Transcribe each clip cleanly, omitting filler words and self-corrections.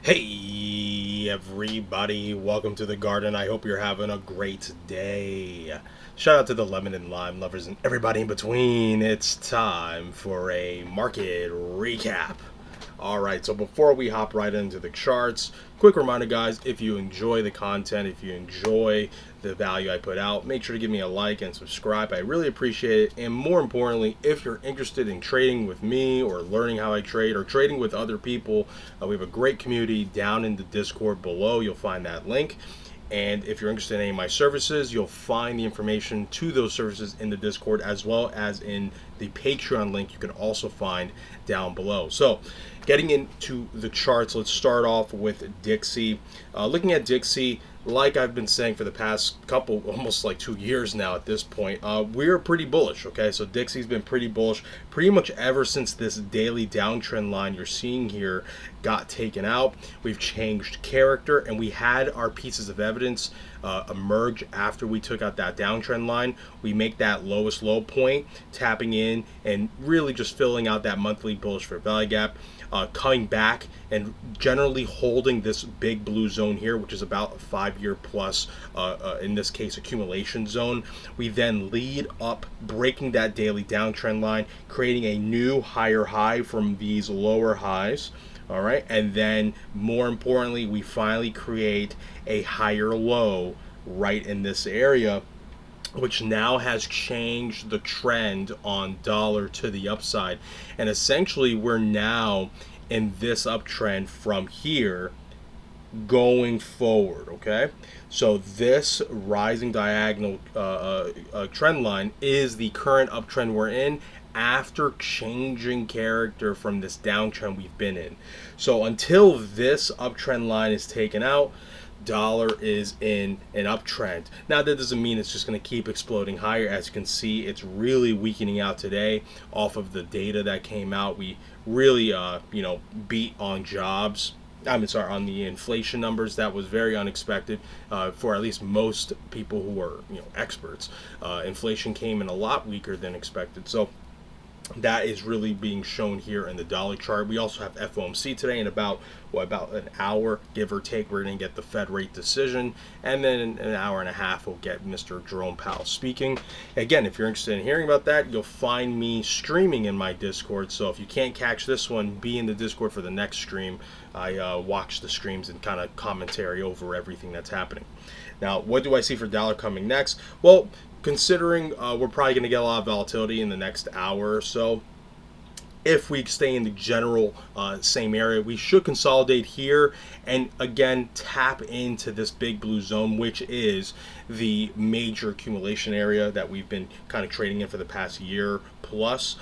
Hey everybody, welcome to the garden. I hope you're having a great day. Shout out to the lemon and lime lovers and everybody in between. It's time for a market recap. Alright, so before we hop right into the charts, quick reminder guys, if you enjoy the content, if you enjoy the value I put out, make sure to give me a like and subscribe. I really appreciate it. And more importantly, if you're interested in trading with me or learning how I trade or trading with other people, we have a great community down in the Discord below. You'll find that link. And if you're interested in any of my services, you'll find the information to those services in the Discord as well as in the Patreon link you can also find down below. So getting into the charts, let's start off with Dixie. Looking at Dixie, like I've been saying for the past couple, almost like 2 years now at this point, we're pretty bullish, okay? So Dixie's been pretty bullish pretty much ever since this daily downtrend line you're seeing here got taken out. We've changed character, and we had our pieces of evidence emerge after we took out that downtrend line. We make that lowest low point, tapping in and really just filling out that monthly bullish fair value gap. Coming back and generally holding this big blue zone here, which is about a 5-year plus, in this case, accumulation zone. We then lead up, breaking that daily downtrend line, creating a new higher high from these lower highs. All right, and then more importantly, we finally create a higher low right in this area, which now has changed the trend on dollar to the upside. And essentially we're now in this uptrend from here going forward. Okay, so this rising diagonal trend line is the current uptrend we're in after changing character from this downtrend we've been in. So until this uptrend line is taken out, dollar is in an uptrend. Now that doesn't mean it's just going to keep exploding higher. As you can see, it's really weakening out today off of the data that came out. We really beat on jobs. On the inflation numbers. That was very unexpected for at least most people who are experts. Inflation came in a lot weaker than expected. So that is really being shown here in the dollar chart. We also have FOMC today in about an hour, give or take. We're going to get the Fed rate decision, and then in an hour and a half we'll get Mr. Jerome Powell speaking. Again, if you're interested in hearing about that, you'll find me streaming in my Discord. So if you can't catch this one, be in the Discord for the next stream. I watch the streams and kind of commentary over everything that's happening. Now, what do I see for dollar coming next? Well, considering we're probably going to get a lot of volatility in the next hour or so, if we stay in the general same area, we should consolidate here and again tap into this big blue zone, which is the major accumulation area that we've been kind of trading in for the past year plus.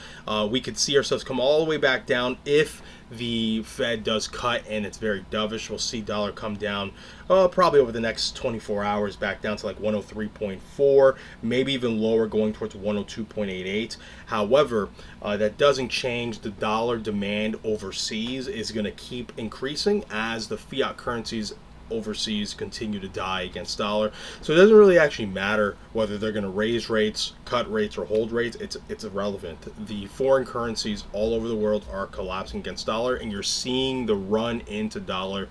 We could see ourselves come all the way back down if the Fed does cut and it's very dovish. We'll see dollar come down probably over the next 24 hours back down to like 103.4, maybe even lower, going towards 102.88. However, that doesn't change the dollar demand overseas is going to keep increasing as the fiat currencies overseas continue to die against dollar. So it doesn't really actually matter whether they're going to raise rates, cut rates, or hold rates. It's irrelevant. The foreign currencies all over the world are collapsing against dollar, and you're seeing the run into dollar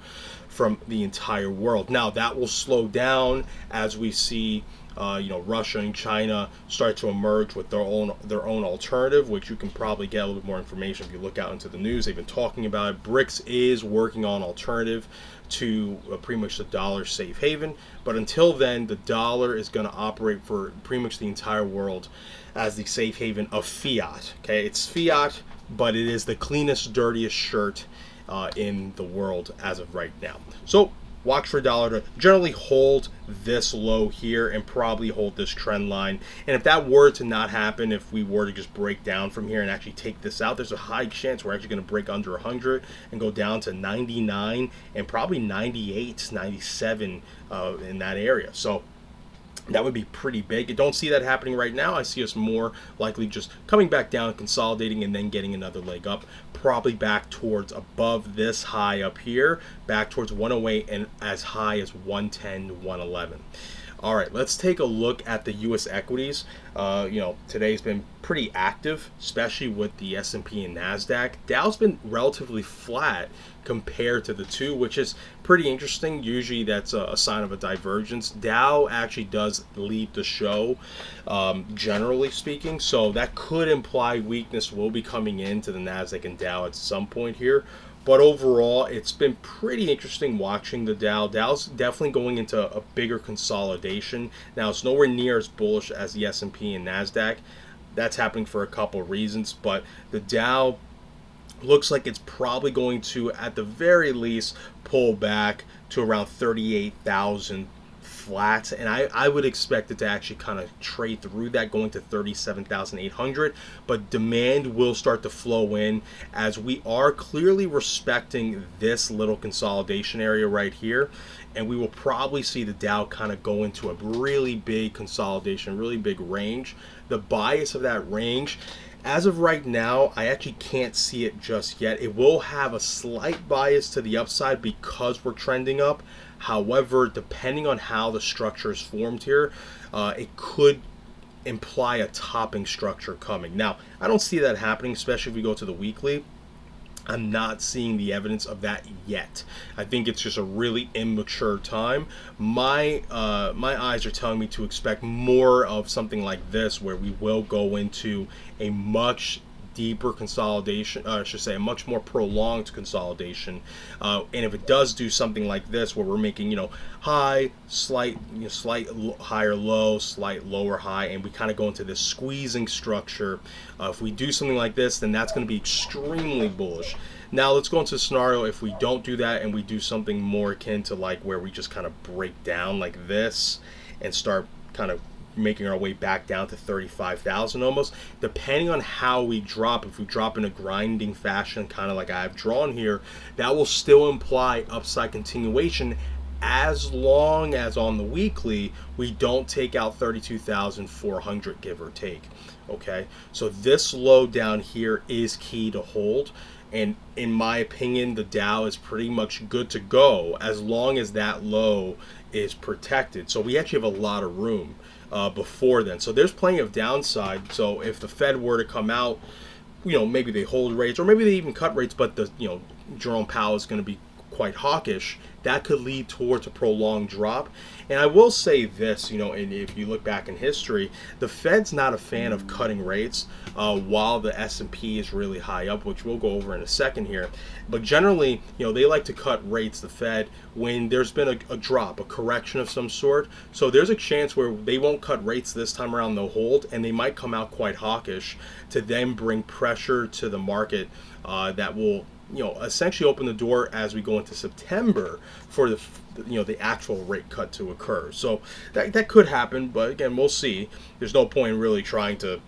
from the entire world. Now that will slow down as we see Russia and China start to emerge with their own alternative, which you can probably get a little bit more information if you look out into the news. They've been talking about it. BRICS is working on alternative to pretty much the dollar safe haven, but until then the dollar is going to operate for pretty much the entire world as the safe haven of fiat. Okay, it's fiat, but it is the cleanest, dirtiest shirt in the world as of right now. So watch for dollar to generally hold this low here and probably hold this trend line. And if that were to not happen, if we were to just break down from here and actually take this out, there's a high chance we're actually going to break under 100 and go down to 99 and probably 98, 97 in that area. So that would be pretty big. I don't see that happening right now. I see us more likely just coming back down, consolidating, and then getting another leg up, probably back towards above this high up here, back towards 108 and as high as 110 to 111. All right, let's take a look at the U.S. equities. Today's been pretty active, especially with the S&P and NASDAQ. Dow's been relatively flat compared to the two, which is pretty interesting. Usually that's a sign of a divergence. Dow actually does lead the show, generally speaking, so that could imply weakness will be coming into the NASDAQ and Dow at some point here. But overall, it's been pretty interesting watching the Dow. Dow's definitely going into a bigger consolidation. Now, it's nowhere near as bullish as the S&P and NASDAQ. That's happening for a couple of reasons. But the Dow looks like it's probably going to, at the very least, pull back to around 38,000 flat, and I would expect it to actually kind of trade through that, going to 37,800, but demand will start to flow in as we are clearly respecting this little consolidation area right here, and we will probably see the Dow kind of go into a really big consolidation, really big range. The bias of that range, as of right now, I actually can't see it just yet. It will have a slight bias to the upside because we're trending up. However, depending on how the structure is formed here, it could imply a topping structure coming. Now, I don't see that happening, especially if we go to the weekly. I'm not seeing the evidence of that yet. I think it's just a really immature time. My eyes are telling me to expect more of something like this, where we will go into a much deeper consolidation, I should say a much more prolonged consolidation, and if it does do something like this where we're making high, slight higher low, slight lower high, and we kind of go into this squeezing structure, if we do something like this, then that's going to be extremely bullish. Now let's go into a scenario if we don't do that and we do something more akin to like where we just kind of break down like this and start kind of making our way back down to 35,000 almost. Depending on how we drop, if we drop in a grinding fashion, kind of like I've drawn here, that will still imply upside continuation, as long as on the weekly we don't take out 32,400, give or take. Okay, so this low down here is key to hold, and in my opinion the Dow is pretty much good to go as long as that low is protected. So we actually have a lot of room before then, so there's plenty of downside. So if the Fed were to come out, maybe they hold rates, or maybe they even cut rates, but Jerome Powell is going to be quite hawkish, that could lead towards a prolonged drop. And I will say this, and if you look back in history, the Fed's not a fan of cutting rates while the S&P is really high up, which we'll go over in a second here. But generally, they like to cut rates, the Fed, when there's been a drop, a correction of some sort. So there's a chance where they won't cut rates this time around, they'll hold, and they might come out quite hawkish to then bring pressure to the market that will essentially open the door as we go into September for the actual rate cut to occur. So that could happen, but again, we'll see. There's no point in really trying to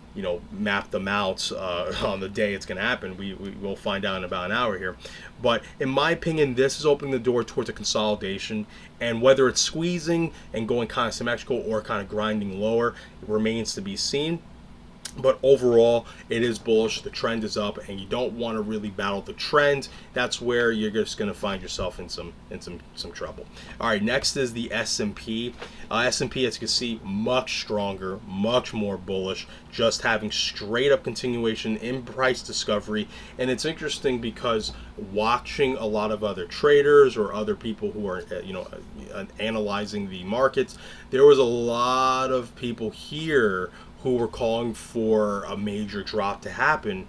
map them out on the day it's going to happen. We will find out in about an hour here. But in my opinion, this is opening the door towards a consolidation, and whether it's squeezing and going kind of symmetrical or kind of grinding lower, it remains to be seen. But overall, it is bullish. The trend is up, and you don't want to really battle the trend. That's where you're just going to find yourself in some trouble. All right, next is the S&P. S&P, as you can see, much stronger, much more bullish, just having straight up continuation in price discovery. And it's interesting because watching a lot of other traders or other people who are analyzing the markets, there was a lot of people here who were calling for a major drop to happen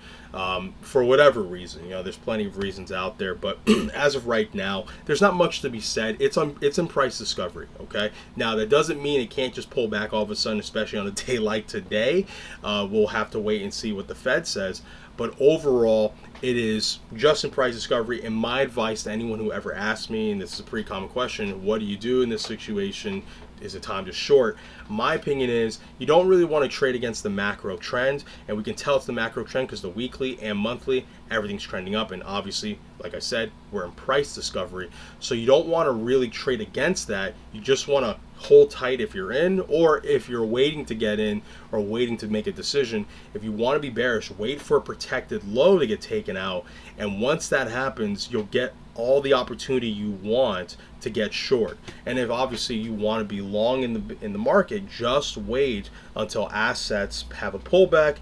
for whatever reason. There's plenty of reasons out there, but as of right now, there's not much to be said. It's in price discovery. Okay, now that doesn't mean it can't just pull back all of a sudden, especially on a day like today. We'll have to wait and see what the Fed says. But overall, it is just in price discovery. And my advice to anyone who ever asks me, and this is a pretty common question, what do you do in this situation? Is it time to short? My opinion is you don't really want to trade against the macro trend, and we can tell it's the macro trend because the weekly and monthly, everything's trending up, and obviously, like I said, we're in price discovery, so you don't want to really trade against that. You just want to hold tight if you're in, or if you're waiting to get in or waiting to make a decision. If you want to be bearish, wait for a protected low to get taken out, and once that happens, you'll get all the opportunity you want to get short. And if obviously you want to be long in the market, just wait until assets have a pullback,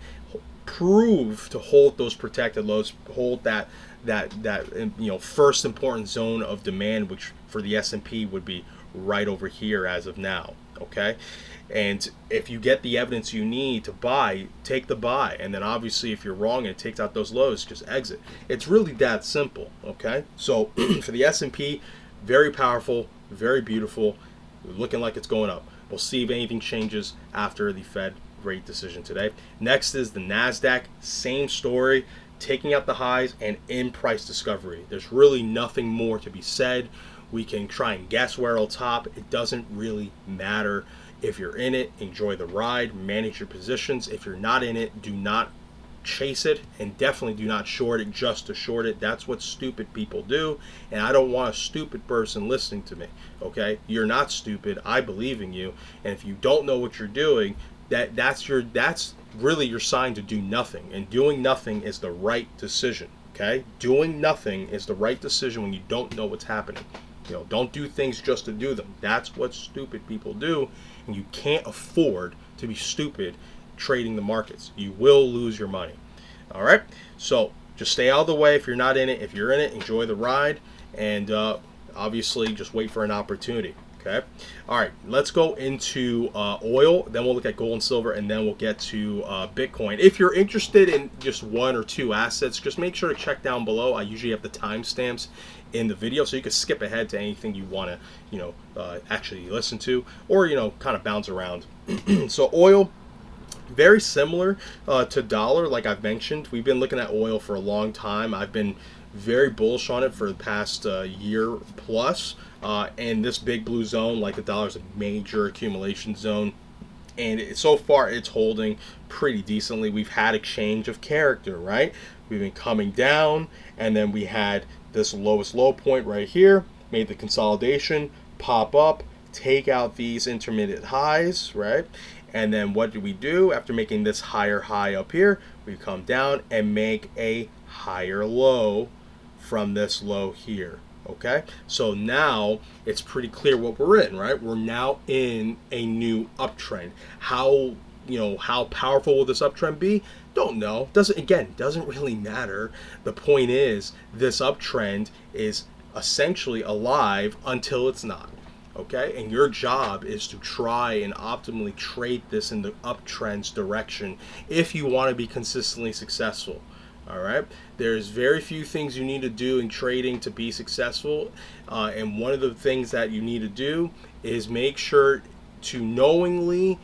prove to hold those protected lows, hold that first important zone of demand, which for the S&P would be right over here as of now. Okay, and if you get the evidence you need to buy, take the buy, and then obviously if you're wrong and it takes out those lows, just exit. It's really that simple. Okay, so for the S&P, very powerful, very beautiful, looking like it's going up. We'll see if anything changes after the Fed rate decision today. Next is the NASDAQ, same story, taking out the highs and in price discovery. There's really nothing more to be said. We can try and guess where it'll top. It doesn't really matter. If you're in it, enjoy the ride, manage your positions. If you're not in it, do not chase it, and definitely do not short it just to short it. That's what stupid people do, and I don't want a stupid person listening to me. Okay, you're not stupid. I believe in you, and if you don't know what you're doing, that's really your sign to do nothing, and doing nothing is the right decision. Okay, doing nothing is the right decision when you don't know what's happening. Don't do things just to do them. That's what stupid people do, and you can't afford to be stupid trading the markets. You will lose your money. All right, so just stay out of the way if you're not in it. If you're in it, enjoy the ride, and obviously just wait for an opportunity. Okay, all right, let's go into oil, then we'll look at gold and silver, and then we'll get to Bitcoin. If you're interested in just one or two assets, just make sure to check down below. I usually have the timestamps in the video, so you can skip ahead to anything you want to actually listen to, or kind of bounce around. So oil, very similar to dollar, like I've mentioned. We've been looking at oil for a long time. I've been very bullish on it for the past year plus, and this big blue zone, like the dollar, is a major accumulation zone, and so far it's holding pretty decently. We've had a change of character, right? We've been coming down, and then we had this lowest low point right here, made the consolidation, pop up, take out these intermittent highs, right? And then what do we do after making this higher high up here? We come down and make a higher low from this low here. Okay, so now it's pretty clear what we're in, right? We're now in a new uptrend. How powerful will this uptrend be? Don't know. Doesn't really matter. The point is, this uptrend is essentially alive until it's not. Okay, and your job is to try and optimally trade this in the uptrend's direction if you want to be consistently successful. All right, there's very few things you need to do in trading to be successful, and one of the things that you need to do is make sure to knowingly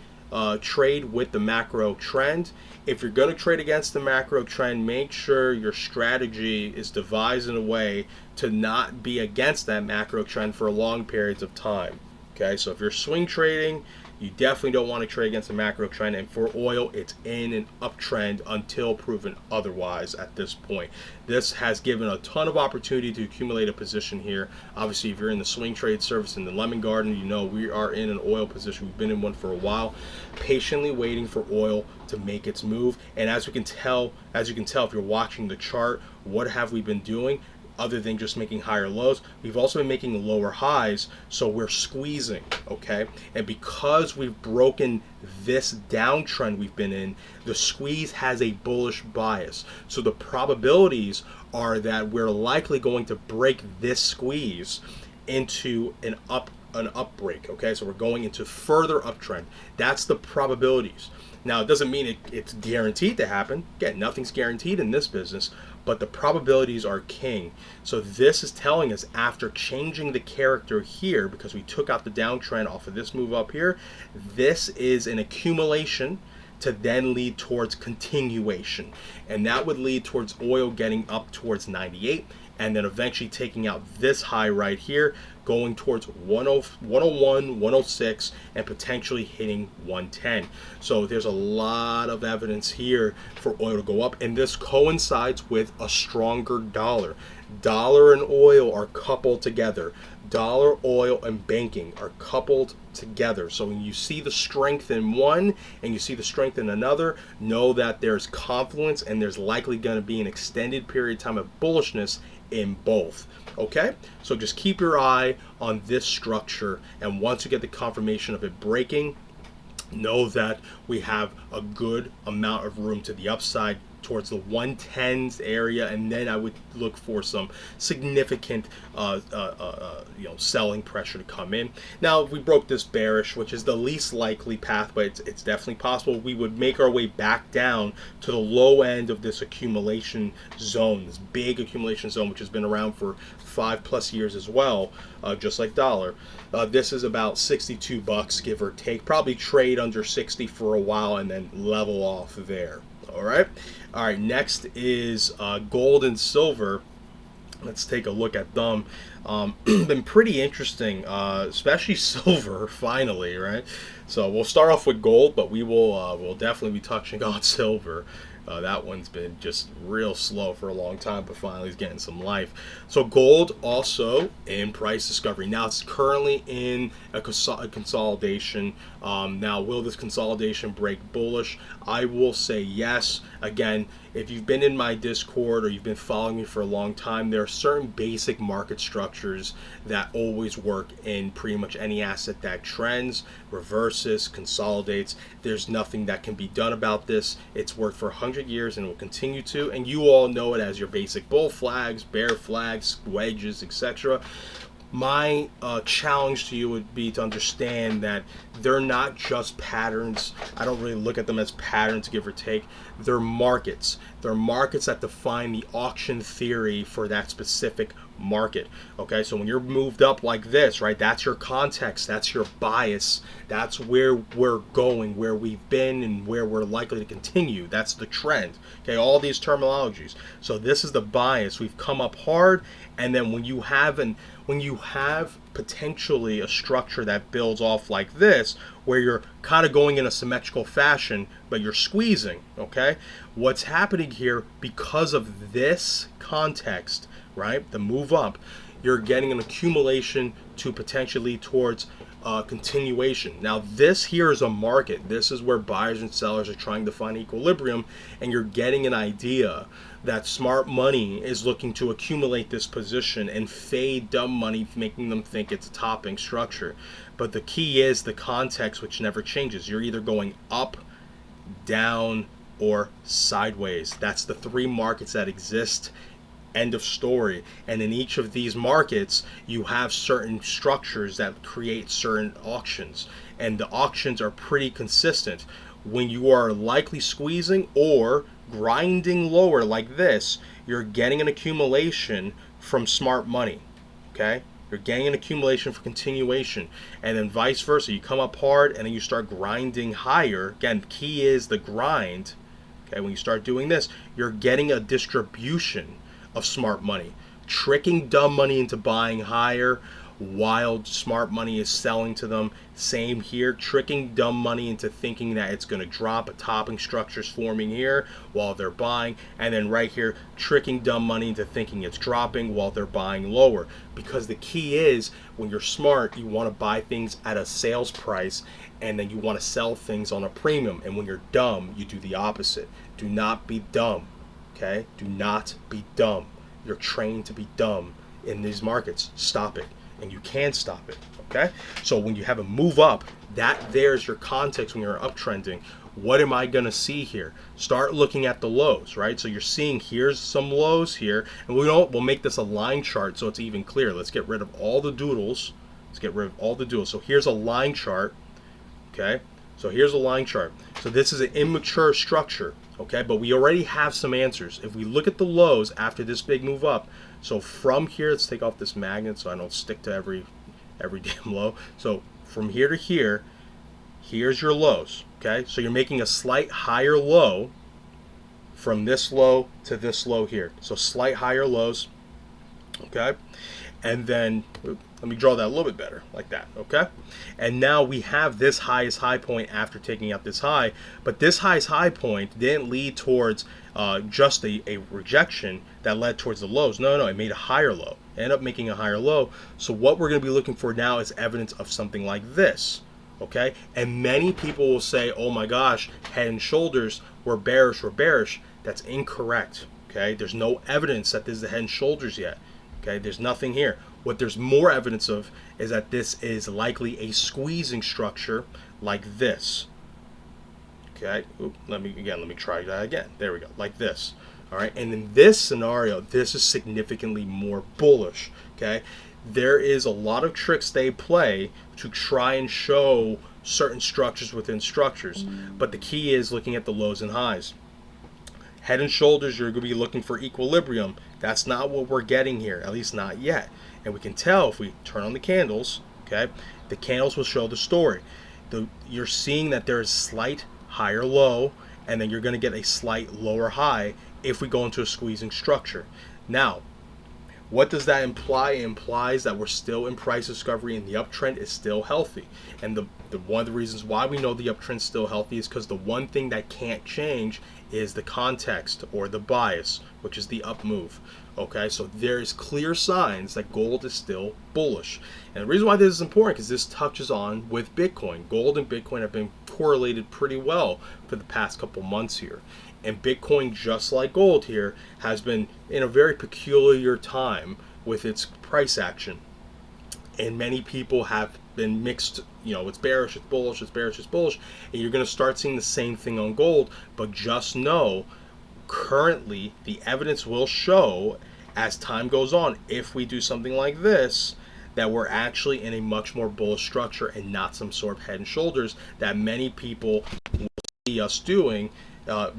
trade with the macro trend. If you're going to trade against the macro trend, make sure your strategy is devised in a way to not be against that macro trend for long periods of time. Okay, so if you're swing trading, you definitely don't want to trade against the macro trend, and for oil, it's in an uptrend until proven otherwise at this point. This has given a ton of opportunity to accumulate a position here. Obviously, if you're in the swing trade service in the Lemon Garden, you know we are in an oil position. We've been in one for a while, patiently waiting for oil to make its move. And as you can tell, if you're watching the chart, what have we been doing? Other than just making higher lows, we've also been making lower highs, so we're squeezing, okay? And because we've broken this downtrend we've been in, the squeeze has a bullish bias. So the probabilities are that we're likely going to break this squeeze into an up break, okay? So we're going into further uptrend. That's the probabilities. Now, it doesn't mean it's guaranteed to happen. Again, nothing's guaranteed in this business, but the probabilities are king. So this is telling us, after changing the character here, because we took out the downtrend off of this move up here, this is an accumulation to then lead towards continuation. And that would lead towards oil getting up towards 98, and then eventually taking out this high right here going towards 101, 106, and potentially hitting 110. So there's a lot of evidence here for oil to go up, and this coincides with a stronger dollar. Dollar and oil are coupled together. Dollar, oil, and banking are coupled together. So when you see the strength in one and you see the strength in another, know that there's confluence and there's likely going to be an extended period of time of bullishness in both. Okay, so just keep your eye on this structure, and once you get the confirmation of it breaking, know that we have a good amount of room to the upside towards the 110s area, and then I would look for some significant selling pressure to come in. Now, if we broke this bearish, which is the least likely path, but it's definitely possible, we would make our way back down to the low end of this accumulation zone, this big accumulation zone, which has been around for 5+ years as well, just like dollar. This is about $62, give or take. Probably trade under 60 for a while and then level off there. All right, next is gold and silver. Let's take a look at them. Been pretty interesting, especially silver, finally, right? So we'll start off with gold, but we'll definitely be touching on silver. That one's been just real slow for a long time, but finally is getting some life. So gold also in price discovery. Now it's currently in a consolidation. Now, will this consolidation break bullish? I will say yes. Again, if you've been in my Discord or you've been following me for a long time, there are certain basic market structures that always work in pretty much any asset that trends, reverses, consolidates. There's nothing that can be done about this. It's worked for 100 years and will continue to, and you all know it as your basic bull flags, bear flags, wedges, etc. My challenge to you would be to understand that they're not just patterns. I don't really look at them as patterns, give or take. They're markets. They're markets that define the auction theory for that specific market. Okay, so when you're moved up like this, right, that's your context, that's your bias, that's where we're going, where we've been, and where we're likely to continue. That's the trend. Okay, all these terminologies. So this is the bias. We've come up hard, and then when you have potentially a structure that builds off like this, where you're kind of going in a symmetrical fashion, but you're squeezing, okay? What's happening here, because of this context, right, the move up, you're getting an accumulation to potentially towards continuation. Now, this here is a market. This is where buyers and sellers are trying to find equilibrium, and you're getting an idea that smart money is looking to accumulate this position and fade dumb money, making them think it's a topping structure. But the key is the context, which never changes. You're either going up, down, or sideways. That's the three markets that exist. End of story. And in each of these markets, you have certain structures that create certain auctions, and the auctions are pretty consistent. When you are likely squeezing or grinding lower like this, you're getting an accumulation from smart money. Okay, you're getting an accumulation for continuation, and then vice versa. You come up hard and then you start grinding higher. Again, the key is the grind. Okay, when you start doing this, you're getting a distribution of smart money, tricking dumb money into buying higher while smart money is selling to them. Same here, tricking dumb money into thinking that it's going to drop. A topping structure's forming here while they're buying, and then right here, tricking dumb money into thinking it's dropping while they're buying lower. Because the key is, when you're smart, you want to buy things at a sales price, and then you want to sell things on a premium. And when you're dumb, you do the opposite. Do not be dumb. Okay? Do not be dumb. You're trained to be dumb in these markets. Stop it. And you can stop it. Okay? So when you have a move up, there's your context when you're uptrending. What am I going to see here? Start looking at the lows, right? So you're seeing here's some lows here, and we'll make this a line chart so it's even clearer. Let's get rid of all the doodles. So here's a line chart. Okay? So here's a line chart. So this is an immature structure. Okay, but we already have some answers. If we look at the lows after this big move up, so from here, let's take off this magnet so I don't stick to every damn low. So from here to here, here's your lows. Okay, so you're making a slight higher low from this low to this low here. So slight higher lows. Okay, and then let me draw that a little bit better, like that, okay? And now we have this highest high point after taking out this high, but this highest high point didn't lead towards just a rejection that led towards the lows. No, it made a higher low. It ended up making a higher low. So what we're going to be looking for now is evidence of something like this, okay? And many people will say, oh my gosh, head and shoulders were bearish. That's incorrect, okay? There's no evidence that this is the head and shoulders yet, okay? There's nothing here. What there's more evidence of is that this is likely a squeezing structure like this. Okay, let me try that again. There we go, like this. All right, and in this scenario, this is significantly more bullish. Okay, there is a lot of tricks they play to try and show certain structures within structures, but the key is looking at the lows and highs. Head and shoulders, you're going to be looking for equilibrium. That's not what we're getting here, at least not yet. And we can tell if we turn on the candles, okay, the candles will show the story. You're seeing that there is slight higher low, and then you're going to get a slight lower high if we go into a squeezing structure. Now, what does that imply? It implies that we're still in price discovery and the uptrend is still healthy. And one of the reasons why we know the uptrend is still healthy is because the one thing that can't change is the context or the bias, which is the up move. Okay, so there's clear signs that gold is still bullish. And the reason why this is important is this touches on with Bitcoin. Gold and Bitcoin have been correlated pretty well for the past couple months here. And Bitcoin, just like gold here, has been in a very peculiar time with its price action. And many people have been mixed, it's bearish, it's bullish, it's bearish, it's bullish. And you're going to start seeing the same thing on gold. But just know, currently, the evidence will show as time goes on, if we do something like this, that we're actually in a much more bullish structure and not some sort of head and shoulders that many people will see us doing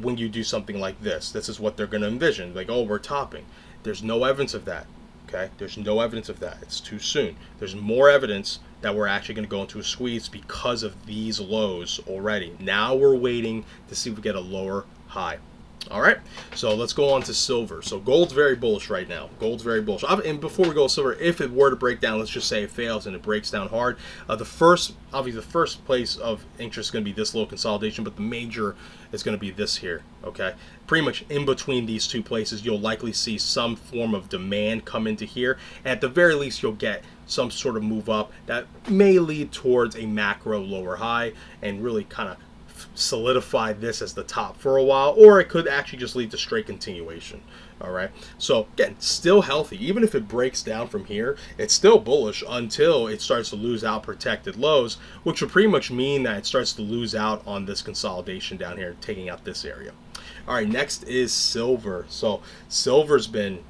when you do something like this. This is what they're going to envision, like, oh, we're topping. There's no evidence of that, okay? There's no evidence of that. It's too soon. There's more evidence that we're actually going to go into a squeeze because of these lows already. Now we're waiting to see if we get a lower high. All right, so let's go on to silver. So gold's very bullish right now. Gold's very bullish. And before we go to silver, if it were to break down, let's just say it fails and it breaks down hard. Obviously, the first place of interest is going to be this little consolidation, but the major is going to be this here. Okay, pretty much in between these two places, you'll likely see some form of demand come into here. And at the very least, you'll get some sort of move up that may lead towards a macro lower high and really kind of solidify this as the top for a while, or it could actually just lead to straight continuation. All right, so again, still healthy. Even if it breaks down from here, it's still bullish until it starts to lose out protected lows, which would pretty much mean that it starts to lose out on this consolidation down here, taking out this area. All right, next is silver. So silver's been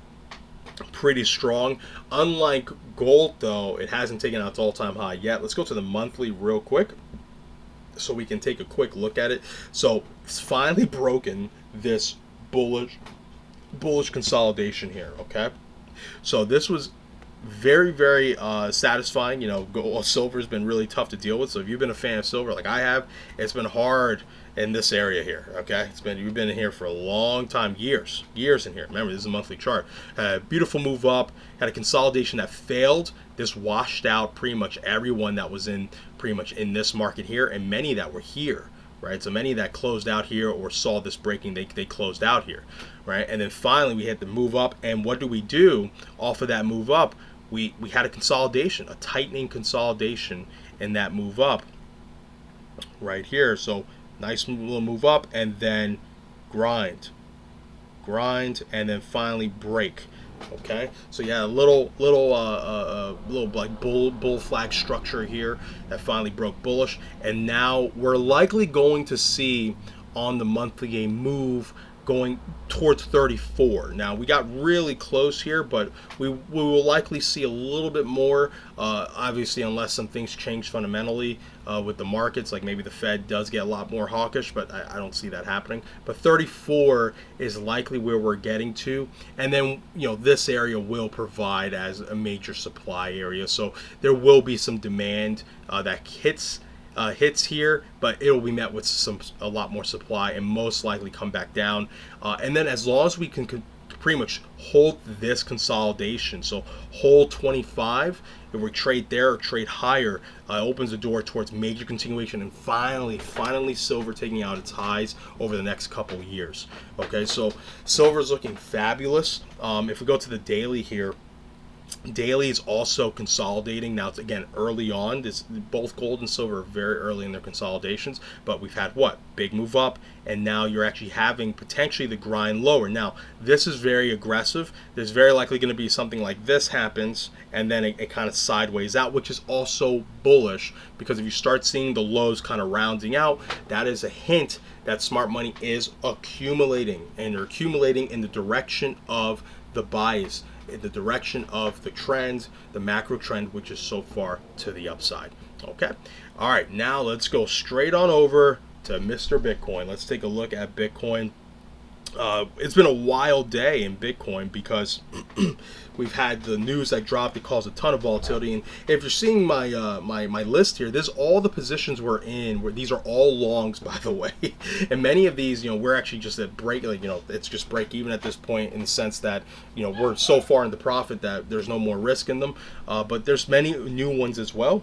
pretty strong. Unlike gold, though, it hasn't taken out its all-time high yet. Let's go to the monthly real quick so we can take a quick look at it. So it's finally broken this bullish consolidation here. Okay, so this was very satisfying. Silver has been really tough to deal with. So if you've been a fan of silver like I have, it's been hard in this area here. Okay, you've been in here for a long time, years in here. Remember, this is a monthly chart. Beautiful move up, had a consolidation that failed. This washed out pretty much everyone that was in this market here, and many that were here, right? So many that closed out here or saw this breaking, they closed out here, right? And then finally we had the move up, and what do we do off of that move up? We had a consolidation, a tightening consolidation in that move up right here. So nice little move up, and then grind, and then finally break. Okay, so yeah, a little like bull flag structure here that finally broke bullish, and now we're likely going to see on the monthly a move going towards 34. Now we got really close here, but we will likely see a little bit more, obviously, unless some things change fundamentally with the markets, like maybe the Fed does get a lot more hawkish, but I don't see that happening. But 34 is likely where we're getting to, and then this area will provide as a major supply area, so there will be some demand that hits here, but it will be met with a lot more supply and most likely come back down. And then as long as we can pretty much hold this consolidation. So hold 25, if we trade there or trade higher, opens the door towards major continuation and finally silver taking out its highs over the next couple years. Okay, so silver is looking fabulous. If we go to the daily here, daily is also consolidating. Now it's again early on. Both gold and silver are very early in their consolidations, but we've had what? Big move up, and now you're actually having potentially the grind lower. Now this is very aggressive. There's very likely going to be something like this happens, and then it kind of sideways out, which is also bullish, because if you start seeing the lows kind of rounding out, that is a hint that smart money is accumulating, and they're accumulating in the direction of the bias, in the direction of the trend, the macro trend, which is so far to the upside. Okay, all right, now let's go straight on over to Mr. Bitcoin. Let's take a look at Bitcoin. It's been a wild day in Bitcoin because we've had the news that dropped that caused a ton of volatility. And if you're seeing my my list here, this is all the positions we're in. These are all longs, by the way. And many of these, we're actually just at break, it's just break even at this point, in the sense that, we're so far in the profit that there's no more risk in them. But there's many new ones as well.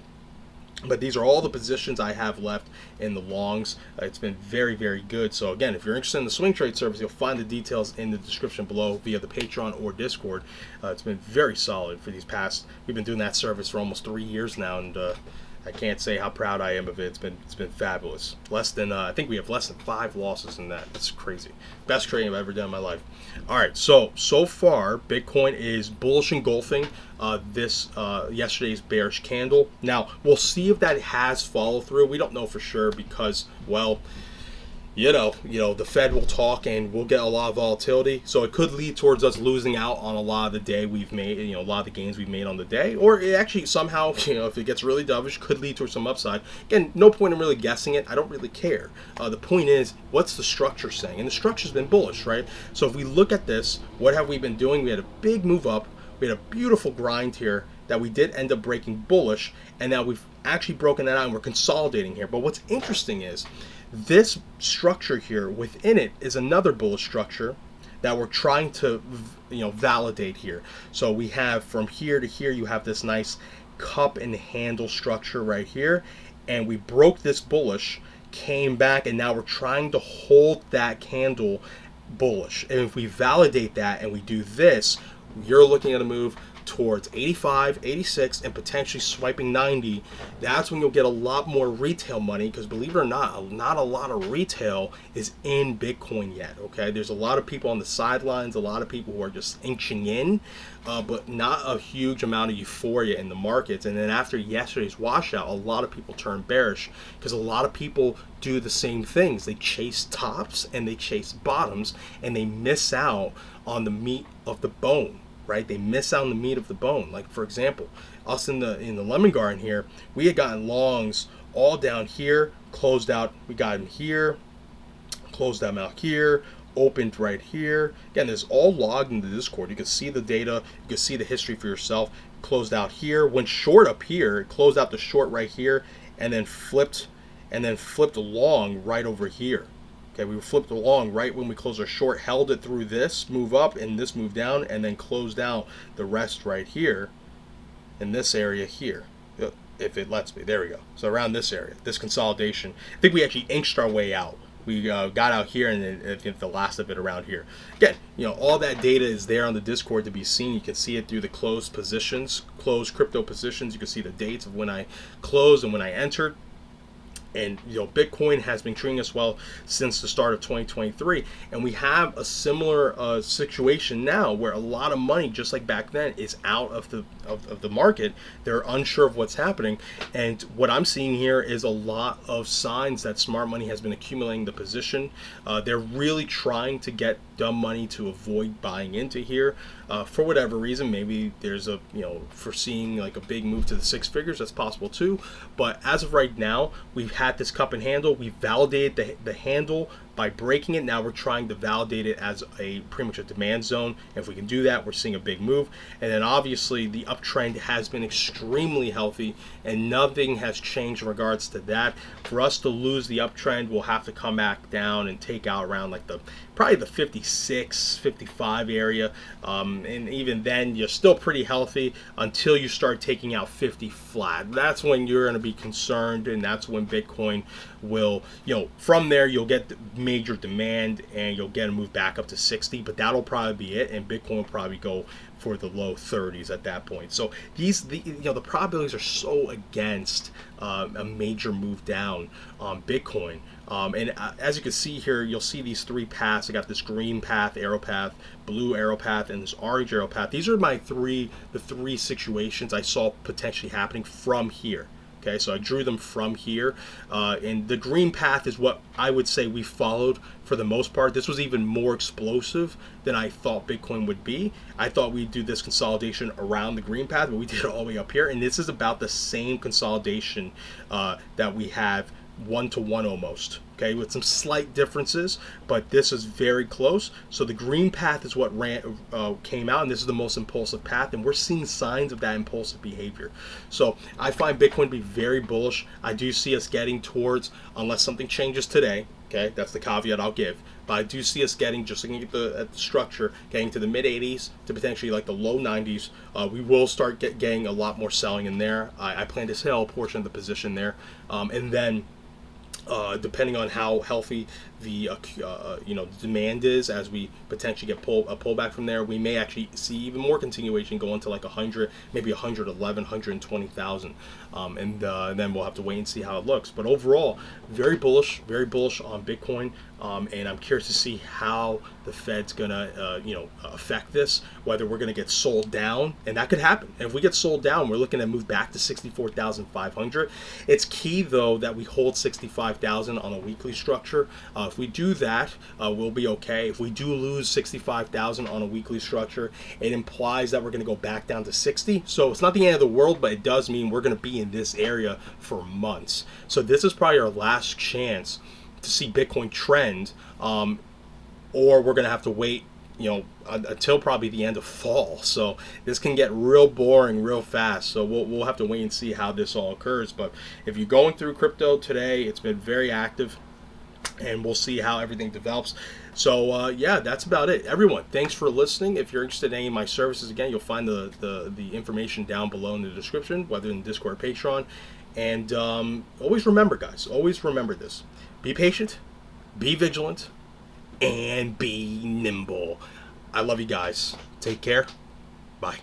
But these are all the positions I have left in the longs. It's been very, very good. So again, if you're interested in the swing trade service, you'll find the details in the description below via the Patreon or Discord. It's been very solid for these past. We've been doing that service for almost 3 years now, and I can't say how proud I am of it. It's been fabulous. Less than I think we have less than 5 losses in that. It's crazy. Best trading I've ever done in my life. All right, so far Bitcoin is bullish engulfing yesterday's bearish candle. Now we'll see if that has follow through. We don't know for sure because, well, the Fed will talk and we'll get a lot of volatility. So it could lead towards us losing out on a lot of the day we've made, a lot of the gains we've made on the day. Or it actually somehow, if it gets really dovish, could lead towards some upside. Again, no point in really guessing it. I don't really care. The point is, what's the structure saying? And the structure's been bullish, right? So if we look at this, what have we been doing? We had a big move up. We had a beautiful grind here that we did end up breaking bullish. And now we've actually broken that out and we're consolidating here. But what's interesting is, this structure here within it is another bullish structure that we're trying to validate here. So we have from here to here, you have this nice cup and handle structure right here, and we broke this bullish, came back, and now we're trying to hold that candle bullish. And if we validate that and we do this, you're looking at a move towards 85, 86, and potentially swiping 90. That's when you'll get a lot more retail money, because believe it or not a lot of retail is in Bitcoin yet. Okay, there's a lot of people on the sidelines, a lot of people who are just inching in, but not a huge amount of euphoria in the markets. And then after yesterday's washout, a lot of people turn bearish because a lot of people do the same things. They chase tops and they chase bottoms, and they miss out on the meat of the bone. Right, they miss out on the meat of the bone. Like for example, us in the lemon garden here, we had gotten longs all down here, closed out. We got them here, closed them out here, opened right here. Again, this is all logged in the Discord. You can see the data, you can see the history for yourself. Closed out here, went short up here, closed out the short right here, and then flipped long right over here. Okay, we flipped along right when we closed our short, held it through this move up and this move down, and then closed out the rest right here in this area here, if it lets me. There we go. So around this area, this consolidation, I think we actually inched our way out. We got out here, and then I think the last of it around here. Again, all that data is there on the Discord to be seen. You can see it through the closed positions, closed crypto positions. You can see the dates of when I closed and when I entered. And Bitcoin has been treating us well since the start of 2023, and we have a similar situation now where a lot of money, just like back then, is out of the market. They're unsure of what's happening, and what I'm seeing here is a lot of signs that smart money has been accumulating the position. They're really trying to get dumb money to avoid buying into here for whatever reason. Maybe there's a foreseeing like a big move to the 6 figures. That's possible too. But as of right now, we've had this cup and handle. We validated the handle By breaking it, now we're trying to validate it as a pretty much a demand zone. If we can do that, we're seeing a big move. And then obviously the uptrend has been extremely healthy, and nothing has changed in regards to that. For us to lose the uptrend, we'll have to come back down and take out around like probably the 56, 55 area. And even then, you're still pretty healthy until you start taking out 50 flat. That's when you're going to be concerned, and that's when Bitcoin will, from there you'll get major demand and you'll get a move back up to 60, but that'll probably be it, and Bitcoin will probably go for the low 30s at that point. So the probabilities are so against a major move down on Bitcoin. And as you can see here, you'll see these three paths. I got this green path, arrow path, blue arrow path, and this orange arrow path. These are the three situations I saw potentially happening from here. Okay, so I drew them from here, and the green path is what I would say we followed for the most part. This was even more explosive than I thought Bitcoin would be. I thought we'd do this consolidation around the green path, but we did it all the way up here, and this is about the same consolidation that we have one-to-one almost, okay, with some slight differences, but this is very close. So the green path is what came out, and this is the most impulsive path, and we're seeing signs of that impulsive behavior. So I find Bitcoin to be very bullish. I do see us getting towards, unless something changes today, okay, that's the caveat I'll give, but I do see us getting, just looking at the structure, getting to the mid 80s to potentially like the low 90s. We will start getting a lot more selling in there. I plan to sell a portion of the position there, and then depending on how healthy the demand is, as we potentially get a pullback from there, we may actually see even more continuation going to like 100, maybe 111, 120,000, and then we'll have to wait and see how it looks. But overall, very bullish on Bitcoin, and I'm curious to see how the Fed's gonna affect this, whether we're gonna get sold down, and that could happen. And if we get sold down, we're looking to move back to 64,500. It's key though that we hold 65,000 on a weekly structure. If we do that, we'll be okay. If we do lose 65,000 on a weekly structure, it implies that we're going to go back down to 60. So it's not the end of the world, but it does mean we're going to be in this area for months. So this is probably our last chance to see Bitcoin trend, or we're going to have to wait until probably the end of fall. So this can get real boring real fast. So we'll have to wait and see how this all occurs. But if you're going through crypto today, it's been very active, and we'll see how everything develops. So yeah, that's about it. Everyone, thanks for listening. If you're interested in any of my services, again, you'll find the information down below in the description, whether in Discord or Patreon. And always remember, guys, always remember this. Be patient, be vigilant, and be nimble. I love you guys. Take care. Bye.